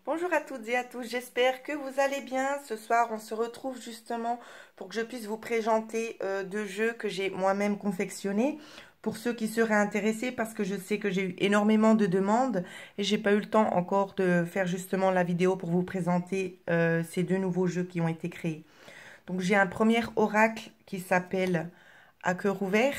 Bonjour à toutes et à tous, j'espère que vous allez bien. Ce soir, on se retrouve justement pour que je puisse vous présenter deux jeux que j'ai moi-même confectionnés. Pour ceux qui seraient intéressés, parce que je sais que j'ai eu énormément de demandes et j'ai pas eu le temps encore de faire justement la vidéo pour vous présenter ces deux nouveaux jeux qui ont été créés. Donc j'ai un premier oracle qui s'appelle À cœur ouvert,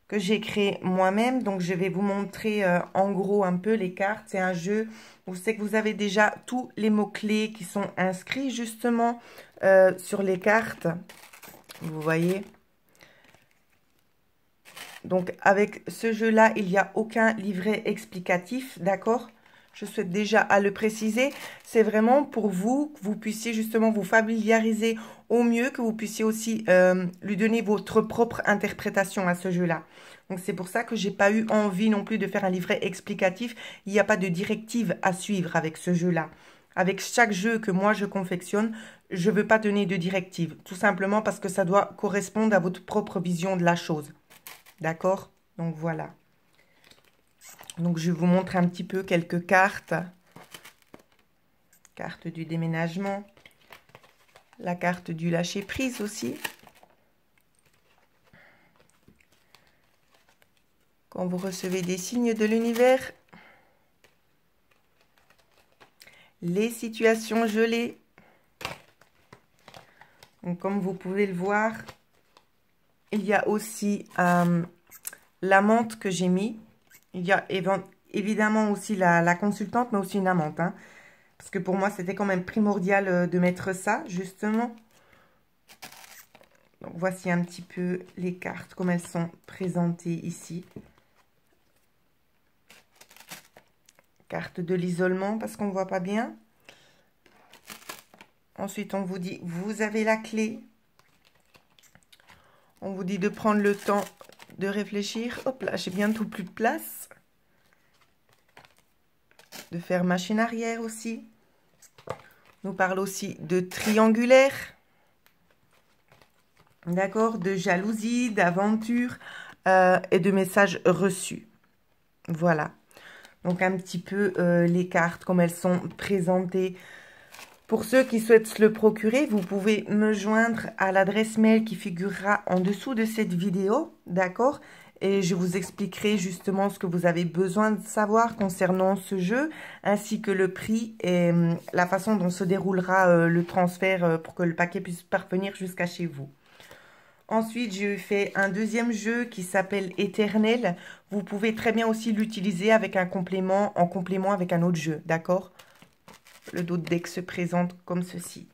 que j'ai créé moi-même. Donc je vais vous montrer en gros un peu les cartes. C'est un jeu où c'est que vous avez déjà tous les mots-clés qui sont inscrits justement sur les cartes. Vous voyez. Donc avec ce jeu-là, il n'y a aucun livret explicatif, d'accord? Je souhaite déjà à le préciser. C'est vraiment pour vous, que vous puissiez justement vous familiariser au mieux, que vous puissiez aussi lui donner votre propre interprétation à ce jeu-là. Donc c'est pour ça que j'ai pas eu envie non plus de faire un livret explicatif. Il n'y a pas de directive à suivre avec ce jeu-là. Avec chaque jeu que moi je confectionne, je ne veux pas donner de directive. Tout simplement parce que ça doit correspondre à votre propre vision de la chose. D'accord? Donc voilà. Donc je vous montre un petit peu quelques cartes. Carte du déménagement. La carte du lâcher prise aussi. Quand vous recevez des signes de l'univers. Les situations gelées. Donc comme vous pouvez le voir, il y a aussi la menthe que j'ai mis. Il y a évidemment aussi la consultante, mais aussi une amante. Hein, parce que pour moi, c'était quand même primordial de mettre ça, justement. Donc, voici un petit peu les cartes, comme elles sont présentées ici. Carte de l'isolement, parce qu'on ne voit pas bien. Ensuite, on vous dit, vous avez la clé. On vous dit de prendre le temps de réfléchir. Hop là, j'ai bientôt plus de place. De faire machine arrière aussi. On nous parle aussi de triangulaire. D'accord, de jalousie, d'aventure et de messages reçus. Voilà. Donc un petit peu les cartes comme elles sont présentées. Pour ceux qui souhaitent se le procurer, vous pouvez me joindre à l'adresse mail qui figurera en dessous de cette vidéo. D'accord? Et je vous expliquerai justement ce que vous avez besoin de savoir concernant ce jeu, ainsi que le prix et la façon dont se déroulera le transfert pour que le paquet puisse parvenir jusqu'à chez vous. Ensuite, j'ai fait un deuxième jeu qui s'appelle Éternel. Vous pouvez très bien aussi l'utiliser avec un complément, en complément avec un autre jeu, d'accord? Le dos de deck se présente comme ceci.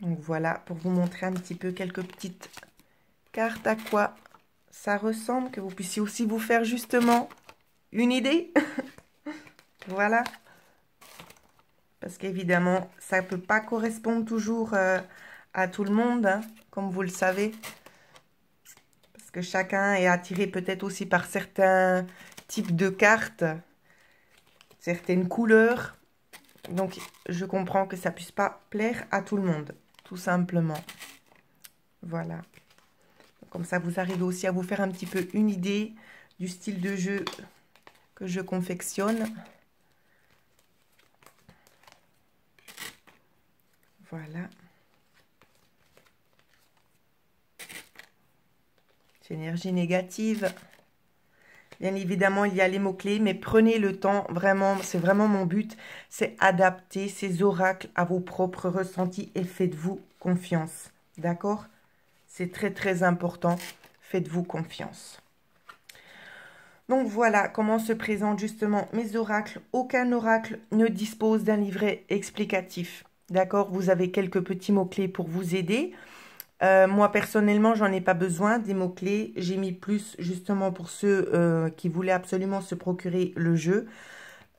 Donc voilà, pour vous montrer un petit peu quelques petites cartes à quoi ça ressemble, que vous puissiez aussi vous faire justement une idée. Voilà. Parce qu'évidemment, ça ne peut pas correspondre toujours à tout le monde, hein, comme vous le savez. Parce que chacun est attiré peut-être aussi par certains types de cartes, certaines couleurs. Donc, je comprends que ça ne puisse pas plaire à tout le monde, tout simplement. Voilà. Comme ça, vous arrivez aussi à vous faire un petit peu une idée du style de jeu que je confectionne. Voilà. C'est énergie négative. Bien évidemment, il y a les mots-clés, mais prenez le temps, vraiment, c'est vraiment mon but, c'est adapter ces oracles à vos propres ressentis et faites-vous confiance. D'accord? C'est très, très important. Faites-vous confiance. Donc voilà comment se présentent justement mes oracles. Aucun oracle ne dispose d'un livret explicatif. D'accord? Vous avez quelques petits mots-clés pour vous aider. Moi, personnellement, j'en ai pas besoin des mots-clés. J'ai mis plus justement pour ceux qui voulaient absolument se procurer le jeu.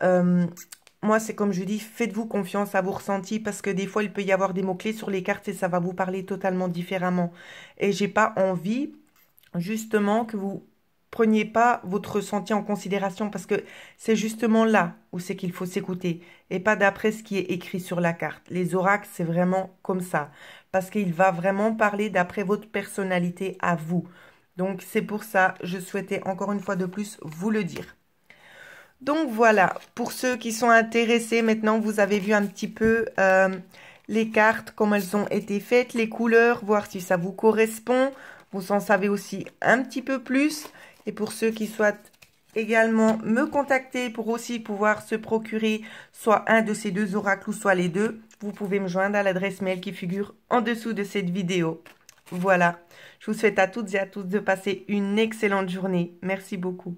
Moi, c'est comme je dis, faites-vous confiance à vos ressentis parce que des fois, il peut y avoir des mots-clés sur les cartes et ça va vous parler totalement différemment. Et j'ai pas envie justement que vous preniez pas votre ressenti en considération parce que c'est justement là où c'est qu'il faut s'écouter et pas d'après ce qui est écrit sur la carte. Les oracles, c'est vraiment comme ça parce qu'il va vraiment parler d'après votre personnalité à vous. Donc, c'est pour ça, je souhaitais encore une fois de plus vous le dire. Donc, voilà. Pour ceux qui sont intéressés, maintenant, vous avez vu un petit peu les cartes, comment elles ont été faites, les couleurs, voir si ça vous correspond. Vous en savez aussi un petit peu plus. Et pour ceux qui souhaitent également me contacter pour aussi pouvoir se procurer soit un de ces deux oracles ou soit les deux, vous pouvez me joindre à l'adresse mail qui figure en dessous de cette vidéo. Voilà, je vous souhaite à toutes et à tous de passer une excellente journée. Merci beaucoup.